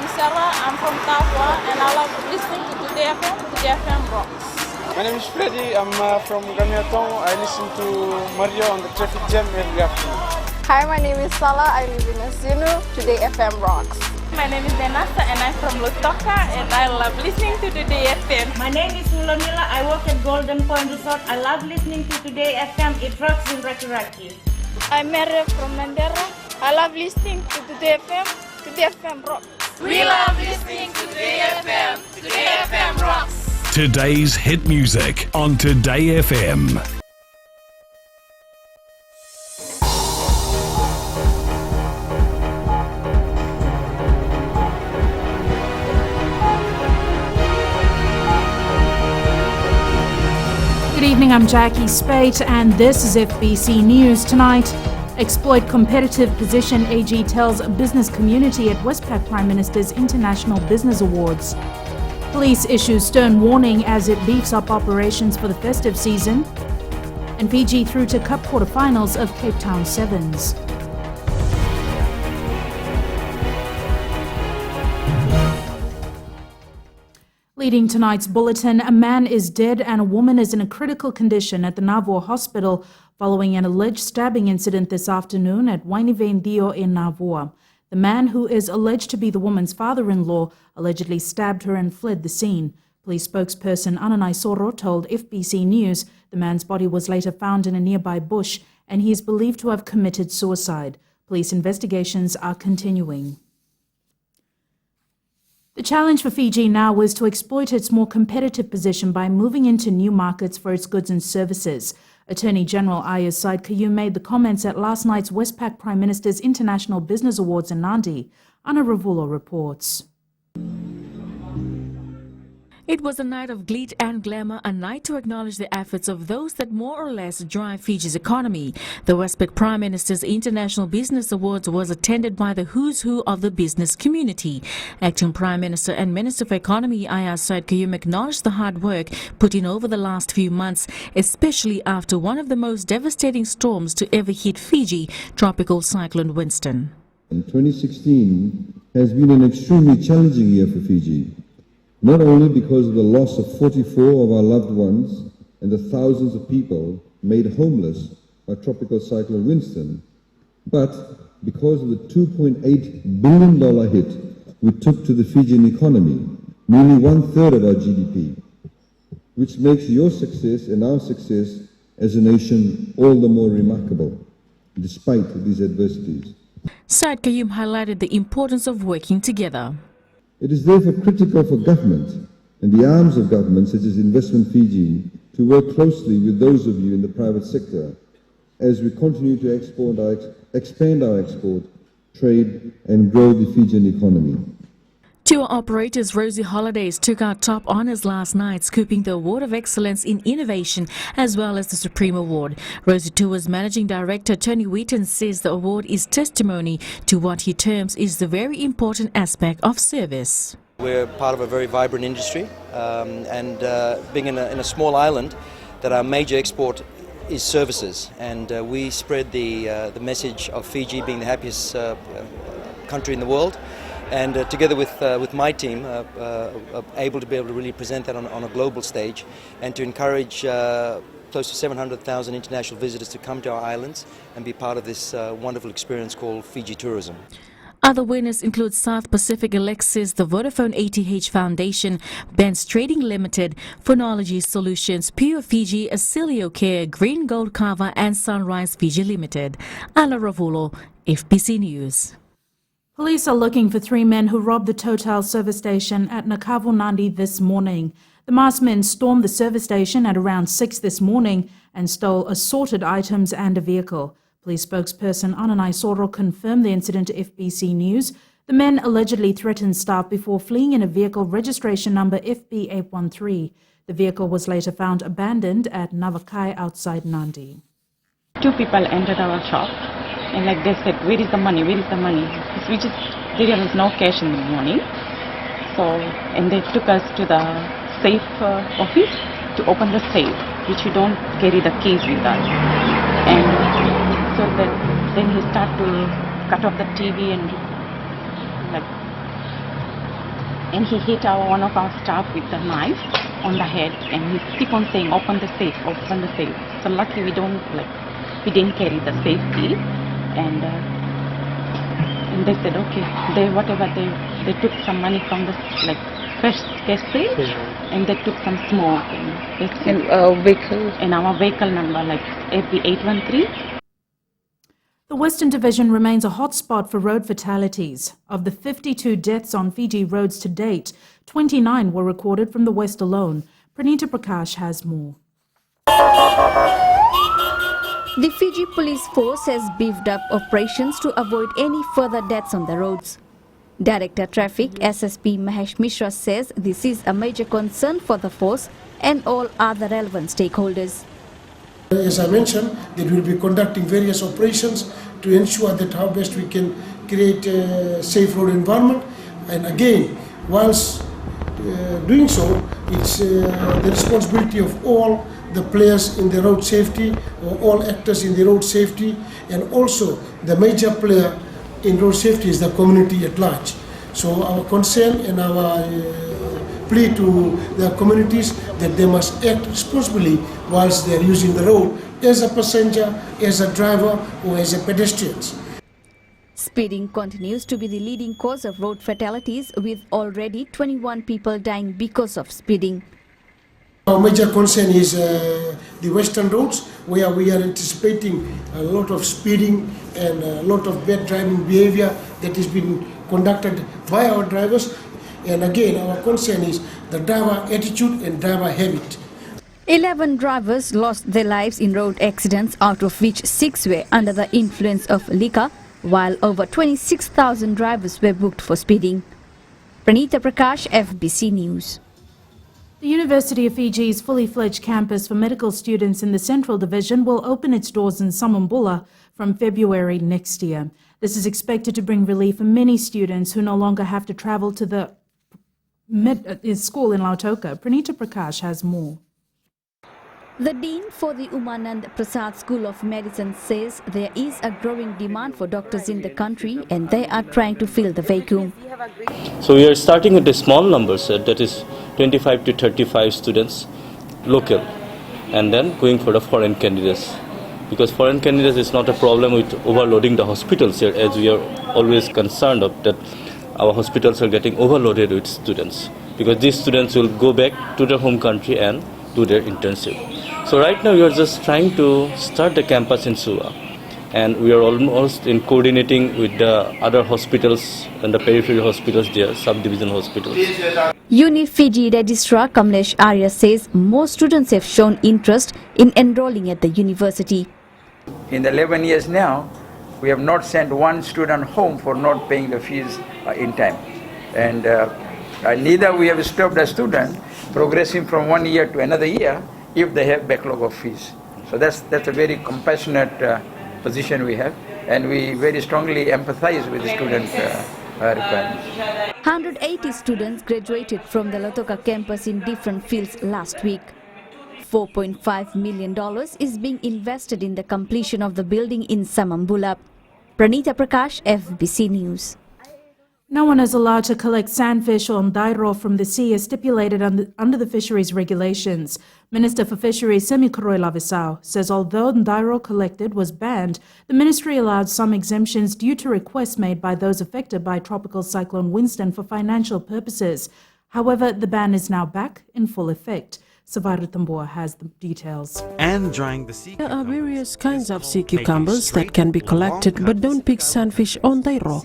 I'm Sarah, I'm from Tafwa, and I love listening to Today FM. Today FM rocks. My name is Freddy, I'm from Gamiatong. I listen to Mario on the traffic jam every afternoon. Hi, my name is Salah, I live in Asinu. Today FM rocks. My name is Denasa and I'm from Lutoka and I love listening to Today FM. My name is Mulamila, I work at Golden Point Resort. I love listening to Today FM, it rocks in Rakiraki. I'm Mary from Mandera. I love listening to Today FM. Today FM rocks. We love listening to Today FM. Today FM rocks. Today's hit music on Today FM. Good evening, I'm Jackie Spate and this is FBC News Tonight. Exploit competitive position, AG tells business community at Westpac Prime Minister's International Business Awards. Police issues stern warning as it beefs up operations for the festive season. And Fiji through to Cup quarterfinals of Cape Town Sevens. Leading tonight's bulletin, a man is dead and a woman is in a critical condition at the Navua Hospital following an alleged stabbing incident this afternoon at Wainivendio in Navua. The man, who is alleged to be the woman's father-in-law, allegedly stabbed her and fled the scene. Police spokesperson Ananai Soro told FBC News the man's body was later found in a nearby bush and he is believed to have committed suicide. Police investigations are continuing. The challenge for Fiji now is to exploit its more competitive position by moving into new markets for its goods and services. Attorney General Ayaz Said Qayyum made the comments at last night's Westpac Prime Minister's International Business Awards in Nadi. Anna Ravulo reports. It was a night of glee and glamour, a night to acknowledge the efforts of those that more or less drive Fiji's economy. The Westpac Prime Minister's International Business Awards was attended by the who's who of the business community. Acting Prime Minister and Minister for Economy Ayaz Said Qayyum acknowledged the hard work put in over the last few months, especially after one of the most devastating storms to ever hit Fiji, Tropical Cyclone Winston. 2016 has been an extremely challenging year for Fiji. Not only because of the loss of 44 of our loved ones and the thousands of people made homeless by Tropical Cyclone Winston, but because of the $2.8 billion hit we took to the Fijian economy, nearly 1/3 of our GDP, which makes your success and our success as a nation all the more remarkable, despite these adversities. Said Qayyum highlighted the importance of working together. It is therefore critical for government and the arms of government such as Investment Fiji to work closely with those of you in the private sector as we continue to expand our export, trade and grow the Fijian economy. Tour operators Rosie Holidays took out top honours last night, scooping the Award of Excellence in Innovation as well as the Supreme Award. Rosie Tours Managing Director Tony Wheaton says the award is testimony to what he terms is the very important aspect of service. We're part of a very vibrant industry and being in a small island, that our major export is services, and we spread the message of Fiji being the happiest country in the world. And together with my team, able to really present that on a global stage and to encourage close to 700,000 international visitors to come to our islands and be part of this wonderful experience called Fiji Tourism. Other winners include South Pacific Alexis, the Vodafone ATH Foundation, Ben's Trading Limited, Phonology Solutions, Pure Fiji, Acilio Care, Green Gold Kava and Sunrise Fiji Limited. Anna Ravulo, FBC News. Police are looking for 3 men who robbed the Total service station at Nakavu Nandi this morning. The masked men stormed the service station at around 6 this morning and stole assorted items and a vehicle. Police spokesperson Ananai Soro confirmed the incident to FBC News. The men allegedly threatened staff before fleeing in a vehicle registration number FB813. The vehicle was later found abandoned at Navakai outside Nandi. 2 people entered our shop. And like they said, where is the money, where is the money? Because there was no cash in the morning. So, and they took us to the safe office to open the safe, which we don't carry the keys with us. And so then he started to cut off the TV and like and he hit one of our staff with a knife on the head, and he keep on saying, "Open the safe, open the safe." So luckily we didn't carry the safe key, and they said, okay, they took some money from the cash safe, and they took some smoke and our vehicle number FB813. The Western Division remains a hotspot for road fatalities. Of the 52 deaths on Fiji roads to date, 29 were recorded from the West alone. Pranita Prakash has more. The Fiji police force has beefed up operations to avoid any further deaths on the roads. Director Traffic SSP Mahesh Mishra says this is a major concern for the force and all other relevant stakeholders. As I mentioned, that we will be conducting various operations to ensure that how best we can create a safe road environment. And again, whilst doing so, it's the responsibility of all the players in the road safety, or all actors in the road safety, and also the major player in road safety is the community at large. So our concern and our plea to the communities that they must act responsibly whilst they are using the road as a passenger, as a driver, or as a pedestrian. Speeding continues to be the leading cause of road fatalities, with already 21 people dying because of speeding. Our major concern is the western roads, where we are anticipating a lot of speeding and a lot of bad driving behavior that is being conducted by our drivers. And again, our concern is the driver attitude and driver habit. 11 drivers lost their lives in road accidents, out of which 6 were under the influence of liquor, while over 26,000 drivers were booked for speeding. Pranita Prakash, FBC News. The University of Fiji's fully-fledged campus for medical students in the Central Division will open its doors in Symposium from February next year. This is expected to bring relief for many students who no longer have to travel to the school in Lautoka. Pranita Prakash has more. The Dean for the Umanand Prasad School of Medicine says there is a growing demand for doctors in the country and they are trying to fill the vacuum. So we are starting with a small number, that is 25 to 35 students local, and then going for the foreign candidates. Because foreign candidates is not a problem with overloading the hospitals here, as we are always concerned of that our hospitals are getting overloaded with students. Because these students will go back to their home country and do their internship. So right now we are just trying to start the campus in Suva, and we are almost in coordinating with the other hospitals and the peripheral hospitals there, subdivision hospitals. Uni Fiji Registrar Kamlesh Arya says most students have shown interest in enrolling at the university. In the 11 years now, we have not sent one student home for not paying the fees in time. And neither we have stopped a student progressing from 1 year to another year if they have backlog of fees. So that's a very compassionate position we have, and we very strongly empathize with the student requirements. 180 students graduated from the Lautoka campus in different fields last week. $4.5 million is being invested in the completion of the building in Samambula. Pranita Prakash, FBC News. No one is allowed to collect sandfish or ndairo from the sea as stipulated under the fisheries regulations. Minister for Fisheries Semikoroi Lavisau says although ndairo collected was banned, the ministry allowed some exemptions due to requests made by those affected by Tropical Cyclone Winston for financial purposes. However, the ban is now back in full effect. Savaru Tambua has the details. And drying the sea. There are various kinds of sea cucumbers that can be collected but don't pick sunfish or ndairo.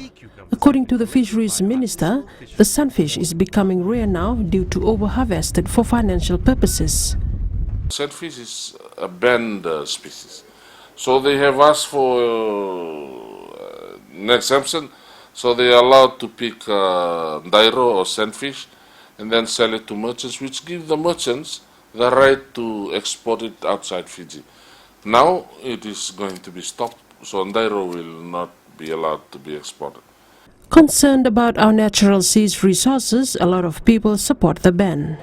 According to the fisheries minister, the sunfish is becoming rare now due to overharvested for financial purposes. Sunfish is a banned species. So they have asked for an exemption, so they are allowed to pick ndairo or sunfish and then sell it to merchants, which give the merchants the right to export it outside Fiji. Now it is going to be stopped, so ndairo will not be allowed to be exported. Concerned about our natural seas resources, a lot of people support the ban.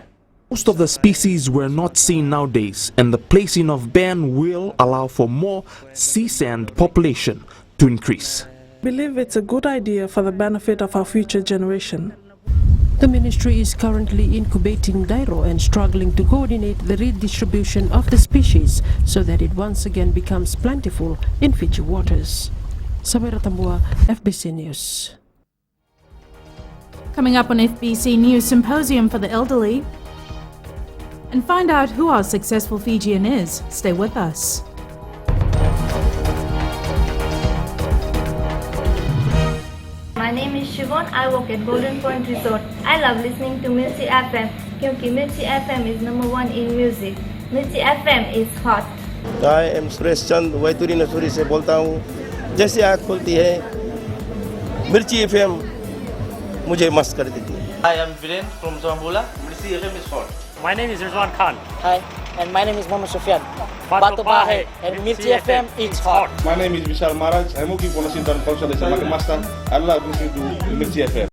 Most of the species were not seen nowadays, and the placing of ban will allow for more sea sand population to increase. I believe it's a good idea for the benefit of our future generation. The ministry is currently incubating dairo and struggling to coordinate the redistribution of the species so that it once again becomes plentiful in Fiji waters. Sabera Tambua, FBC News. Coming up on FBC News, symposium for the elderly. And find out who our successful Fijian is. Stay with us. My name is Siobhan. I work at Golden Point Resort. I love listening to Mirchi FM because Mirchi FM is #1 in music. Mirchi FM is hot. I am Suresh Chand वैतुरी नसूरी से बोलता हूँ. जैसे आँख खुलती है मिर्ची FM मुझे मस्त कर देती है. Hi, I'm Viren from Zambula. Mirchi FM is hot. My name is Rizwan Khan. Hi, and my name is Mohammed Sufyan. Batu Bahe and Mirchi FM is hot. My name is Vishal Maharaj. I'm working for Washington Council as a market master. I love listening to Mirchi FM.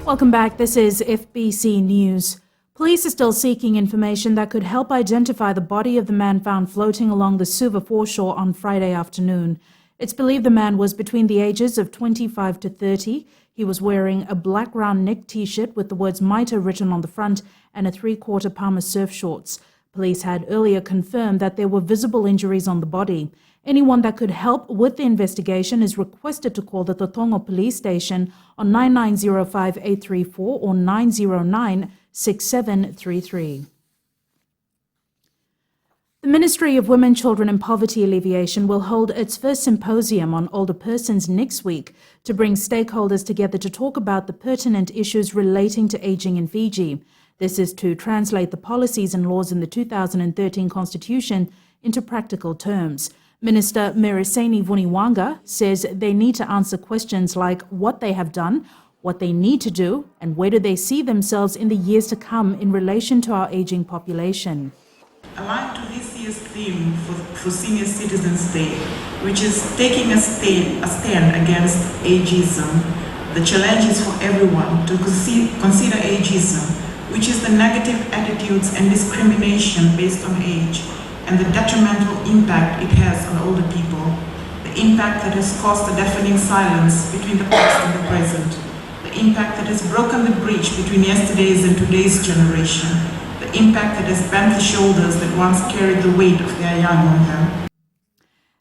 Welcome back. This is FBC News. Police are still seeking information that could help identify the body of the man found floating along the Suva foreshore on Friday afternoon. It's believed the man was between the ages of 25 to 30. He was wearing a black round neck t-shirt with the words Maita written on the front and a 3/4 Palmer surf shorts. Police had earlier confirmed that there were visible injuries on the body. Anyone that could help with the investigation is requested to call the Totongo Police Station on 9905-834 or 909-6733. The Ministry of Women, Children and Poverty Alleviation will hold its first symposium on older persons next week to bring stakeholders together to talk about the pertinent issues relating to aging in Fiji. This is to translate the policies and laws in the 2013 Constitution into practical terms. Minister Meriseni Vuniwanga says they need to answer questions like what they have done, what they need to do, and where do they see themselves in the years to come in relation to our aging population. Aligned to this year's theme for Senior Citizens Day, which is taking a stand against ageism, the challenge is for everyone to consider ageism, which is the negative attitudes and discrimination based on age, and the detrimental impact it has on older people, the impact that has caused a deafening silence between the past and the present, the impact that has broken the bridge between yesterday's and today's generation, the impact that has bent the shoulders that once carried the weight of their young on them.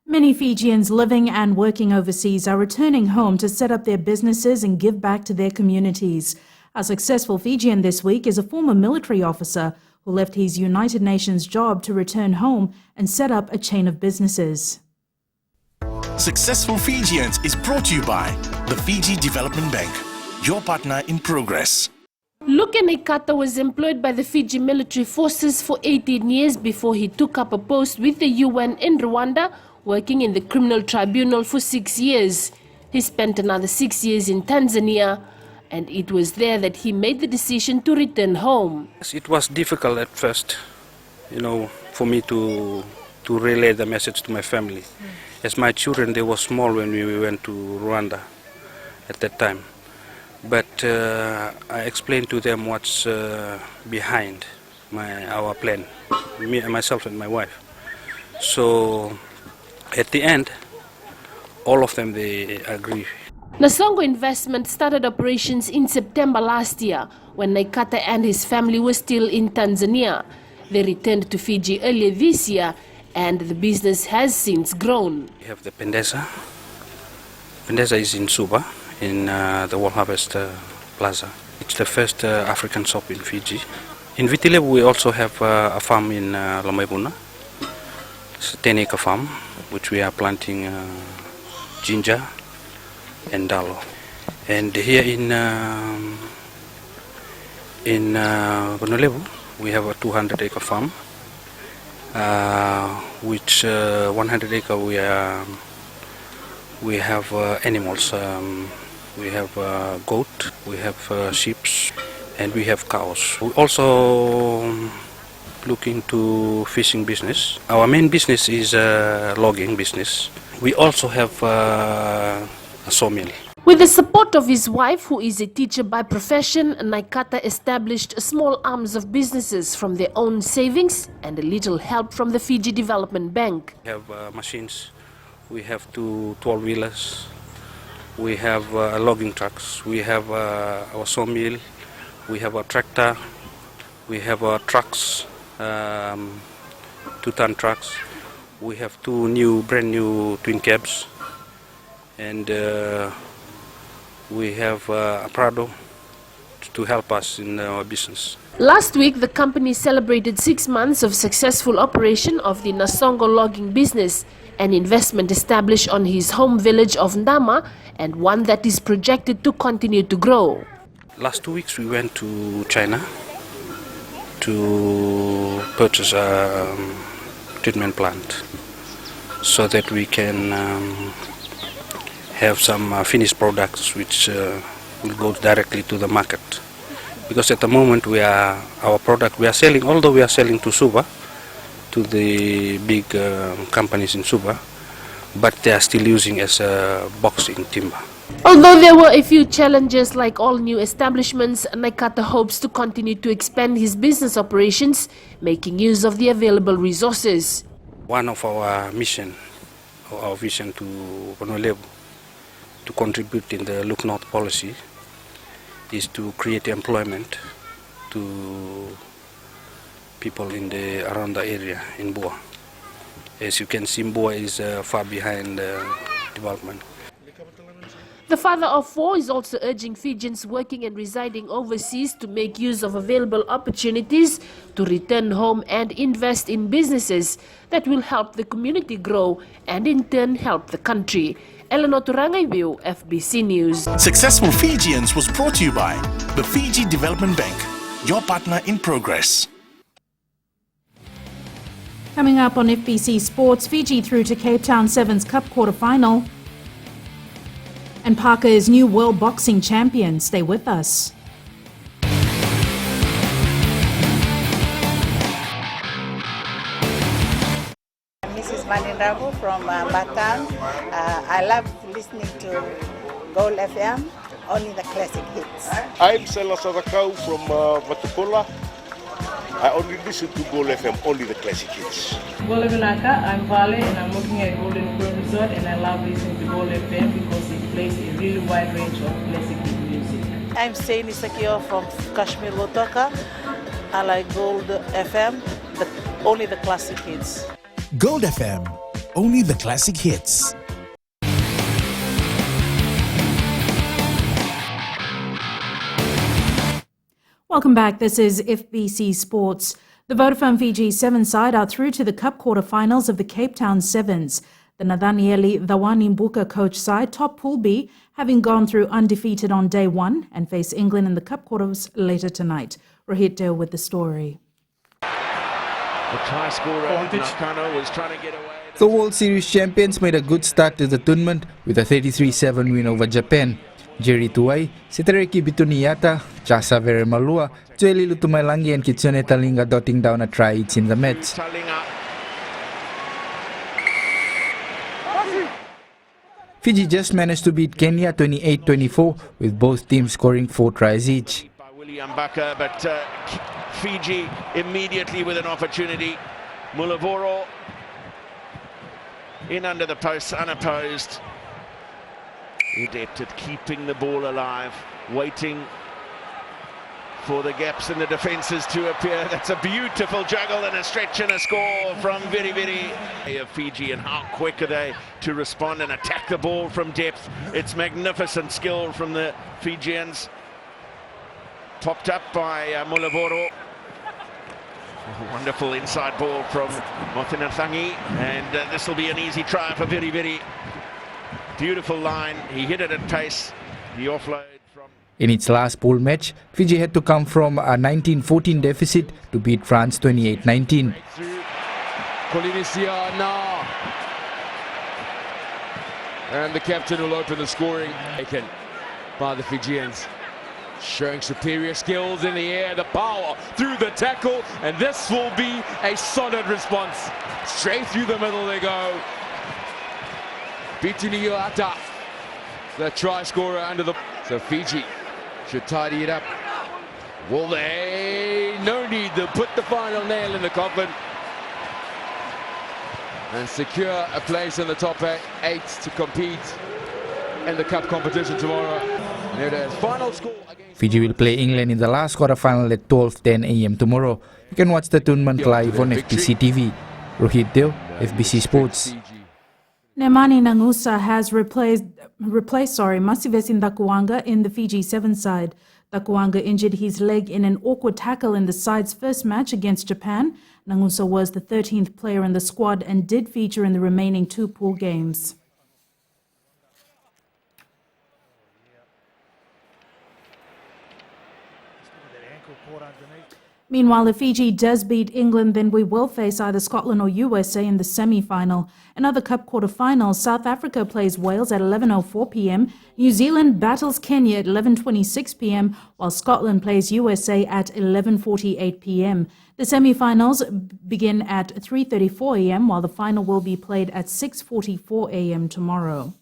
Many Fijians living and working overseas are returning home to set up their businesses and give back to their communities. A successful Fijian this week is a former military officer who left his United Nations job to return home and set up a chain of businesses. Successful Fijians is brought to you by the Fiji Development Bank, your partner in progress. Luke Naikata was employed by the Fiji military forces for 18 years before he took up a post with the UN in Rwanda, working in the criminal tribunal for 6 years. He spent another 6 years in Tanzania, and it was there that he made the decision to return home. It was difficult at first, for me to relay the message to my family. As my children, they were small when we went to Rwanda at that time. But I explained to them what's behind our plan, myself and my wife. So at the end, all of them, they agree. Nasongo Investment started operations in September last year when Naikata and his family were still in Tanzania. They returned to Fiji earlier this year and the business has since grown. We have the Pendeza. Pendeza is in Suva, in the World Harvest Plaza. It's the first African shop in Fiji. In Vitilevu we also have a farm in Lamaibuna. It's a 10-acre farm which we are planting ginger and dalo. And here in Honolulu we have a 200-acre farm, which 100-acre we have animals. We have goat, we have sheep, and we have cows. We also look into fishing business. Our main business is logging business. We also have a sawmill. With the support of his wife, who is a teacher by profession, Naikata established small arms of businesses from their own savings and a little help from the Fiji Development Bank. We have machines. We have 2 12-wheelers. we have logging trucks, we have our sawmill, we have our tractor, we have our trucks, 2-ton trucks. We have 2 brand new twin cabs, and we have a Prado to help us in our business. Last week, the company celebrated 6 months of successful operation of the Nasongo logging business, an investment established on his home village of Ndama and one that is projected to continue to grow. Last 2 weeks we went to China to purchase a treatment plant so that we can have some finished products which will go directly to the market. Because at the moment our product we are selling, although we are selling to Suva, to the big companies in Suva, but they are still using as a boxing timber. Although there were a few challenges like all new establishments, Naikata hopes to continue to expand his business operations, making use of the available resources. One of our mission, or our vision to Honolulu, to contribute in the Look North policy, is to create employment to people in around the area in Boa. As you can see, Boa is far behind development. The father of 4 is also urging Fijians working and residing overseas to make use of available opportunities to return home and invest in businesses that will help the community grow and in turn help the country. Eleanor Turangaiwiu, FBC News. Successful Fijians was brought to you by the Fiji Development Bank, your partner in progress. Coming up on FBC Sports, Fiji through to Cape Town Sevens Cup quarter-final. And Parker is new world boxing champion. Stay with us. Mrs. Manindrabu from Batam. I love listening to Gold FM, only the classic hits. I'm Sela Sadakau from Vatupula. I only listen to Gold FM, only the classic hits. Gold Naka, I'm Vale and I'm working at Golden Point Resort and I love listening to Gold FM because it plays a really wide range of classic music. I'm Saini Sakio from Kashmir Wotoka. I like Gold FM, but only the classic hits. Gold FM, only the classic hits. Welcome back. This is FBC Sports. The Vodafone Fiji Sevens side are through to the Cup quarterfinals of the Cape Town Sevens. The Nathanieli Dhawani Mbuka coach side top Pool B, having gone through undefeated on day 1 and face England in the Cup quarters later tonight. Rohit Deo with the story. The try scorer Nakano was trying to get away. The World Series champions made a good start to the tournament with a 33-7 win over Japan. Jerry Tuai, Sitareki Bituniyata, Chasa Veremalua, Tueli Lutumailangi and Kitsune Talinga dotting down a try each in the match. Fiji just managed to beat Kenya 28-24 with both teams scoring 4 tries each. William Baka, but Fiji immediately with an opportunity. Mulavoro in under the posts, unopposed. Adept at keeping the ball alive, waiting for the gaps in the defences to appear. That's a beautiful juggle and a stretch and a score from Very of Fiji, and how quick are they to respond and attack the ball from depth. It's magnificent skill from the Fijians. Popped up by Mulavoro. Wonderful inside ball from Motinathangi, and this will be an easy try for Very. Beautiful line, he hit it at pace, the offload from... In its last pool match, Fiji had to come from a 19-14 deficit to beat France 28-19. Polynesia now. And the captain will open the scoring. Taken by the Fijians. Showing superior skills in the air, the power through the tackle, and this will be a solid response. Straight through the middle they go. Bituniata, the try scorer under the... So Fiji should tidy it up. Will they? No need to put the final nail in the coffin and secure a place in the top 8 to compete in the cup competition tomorrow. There it is. Final score. Fiji will play England in the last quarterfinal at 12:10 a.m. tomorrow. You can watch the tournament live on FBC TV. Rohit Deo, FBC Sports. Nemani Nangusa has replaced Masivesin Dakuanga in the Fiji 7 side. Dakuanga injured his leg in an awkward tackle in the side's first match against Japan. Nangusa was the 13th player in the squad and did feature in the remaining 2 pool games. Meanwhile, if Fiji does beat England, then we will face either Scotland or USA in the semi-final. In other Cup quarterfinals, South Africa plays Wales at 11:04 p.m. New Zealand battles Kenya at 11:26 p.m., while Scotland plays USA at 11:48 p.m. The semi-finals begin at 3:34 a.m., while the final will be played at 6:44 a.m. tomorrow.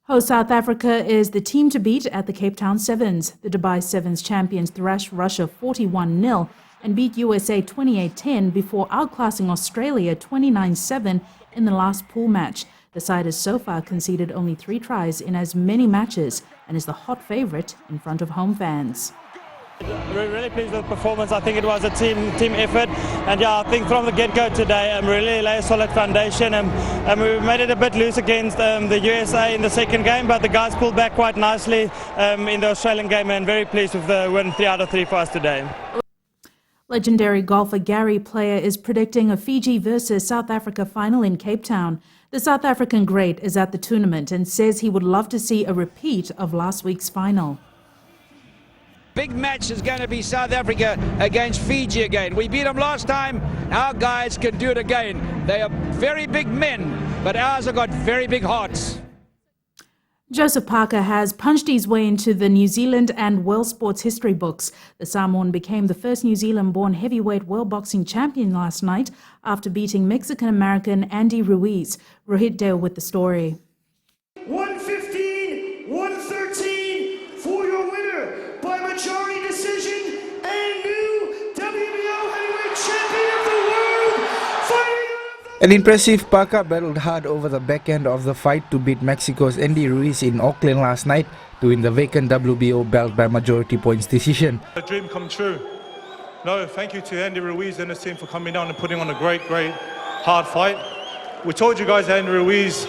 Host South Africa is the team to beat at the Cape Town Sevens. The Dubai Sevens champions thrashed Russia 41-0 and beat USA 28-10 before outclassing Australia 29-7 in the last pool match. The side has so far conceded only 3 tries in as many matches and is the hot favourite in front of home fans. We're really pleased with the performance. I think it was a team effort, and yeah, I think from the get-go today, really lay a solid foundation, and we made it a bit loose against the USA in the second game, but the guys pulled back quite nicely in the Australian game, and very pleased with the win 3 out of 3 for us today. Legendary golfer Gary Player is predicting a Fiji versus South Africa final in Cape Town. The South African great is at the tournament and says he would love to see a repeat of last week's final. Big match is going to be South Africa against Fiji again. We beat them last time. Our guys can do it again. They are very big men, but ours have got very big hearts. Joseph Parker has punched his way into the New Zealand and world sports history books. The Samoan became the first New Zealand-born heavyweight world boxing champion last night after beating Mexican-American Andy Ruiz. Rohit Deo with the story. 115-113 for your winner by majority decision and new WBO heavyweight champion of the world, fighting. An impressive Parker battled hard over the back end of the fight to beat Mexico's Andy Ruiz in Auckland last night to win the vacant WBO belt by majority points decision. A dream come true. No, thank you to Andy Ruiz and his team for coming down and putting on a great hard fight. We told you guys that Andy Ruiz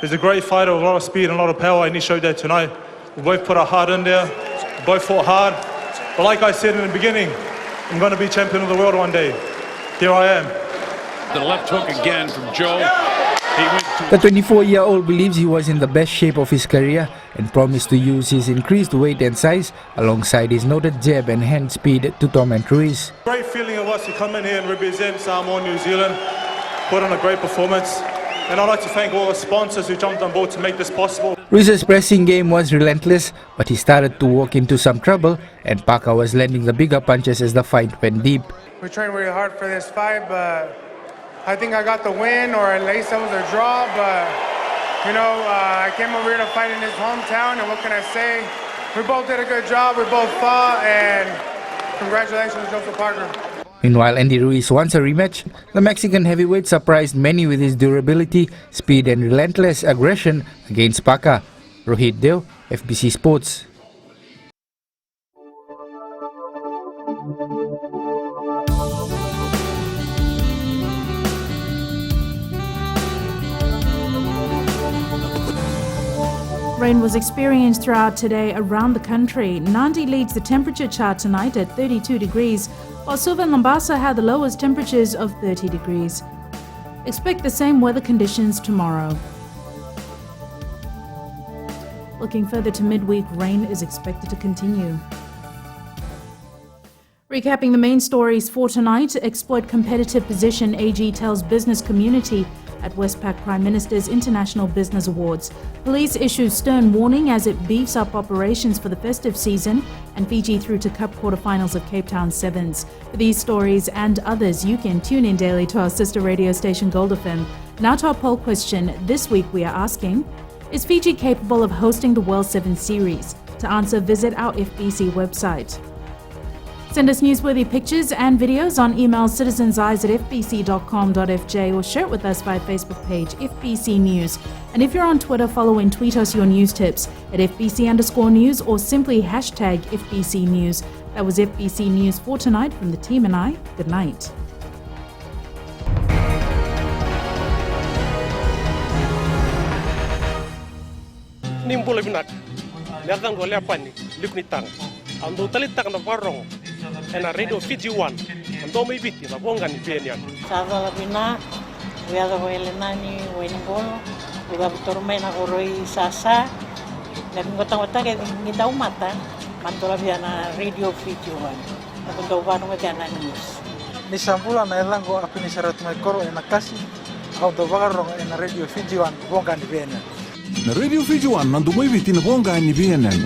is a great fighter with a lot of speed and a lot of power, and he showed that tonight. We both put our heart in there, we both fought hard. But like I said in the beginning, I'm going to be champion of the world one day. Here I am. The left hook again from Joe. The 24-year-old believes he was in the best shape of his career and promised to use his increased weight and size alongside his noted jab and hand speed to torment Ruiz. Great feeling of us to come in here and represent Samoa, New Zealand, put on a great performance. And I'd like to thank all the sponsors who jumped on board to make this possible. Ruiz's pressing game was relentless, but he started to walk into some trouble and Parker was landing the bigger punches as the fight went deep. We trained really hard for this fight, but I think I got the win, or at least that was a draw, but you know, I came over here to fight in his hometown, and what can I say? We both did a good job, we both fought, and congratulations, Joseph Parker. Meanwhile, Andy Ruiz wants a rematch. The Mexican heavyweight surprised many with his durability, speed and relentless aggression against Parker. Rohit Deo, FBC Sports. Rain was experienced throughout today around the country. Nandi leads the temperature chart tonight at 32 degrees, while Suva and Mombasa had the lowest temperatures of 30 degrees. Expect the same weather conditions tomorrow. Looking further to midweek, rain is expected to continue. Recapping the main stories for tonight, exploit competitive position, AG tells business community at Westpac Prime Minister's International Business Awards. Police issues stern warning as it beefs up operations for the festive season, and Fiji through to Cup quarterfinals of Cape Town Sevens. For these stories and others, you can tune in daily to our sister radio station Gold FM. Now to our poll question. This week we are asking, is Fiji capable of hosting the World 7 Series? To answer, visit our FBC website. Send us newsworthy pictures and videos on email citizenseyes@fbc.com.fj or share it with us via Facebook page FBC News. And if you're on Twitter, follow and tweet us your news tips at FBC_news or simply hashtag FBC News. That was FBC News for tonight from the team and I. Good night. Nimbula binak, merang gole apani, luknitang, ando talitang na barong, ena radio Fiji 1, ando may biti na bongan ni Pienian. Sada labina, uyaga ko elenani, weningolo, uga tormena koroi sasa, nabingotang-otang kita umata, mantola biana radio Fiji 1, napunta ubano biana news. Nisambula na elango apini sarat mai koro ena kasi, auto bagarong ena radio Fiji 1 bongan ni Pienian. Na Radio Fiji 1 nandu mai biti na bonga ni Pienian.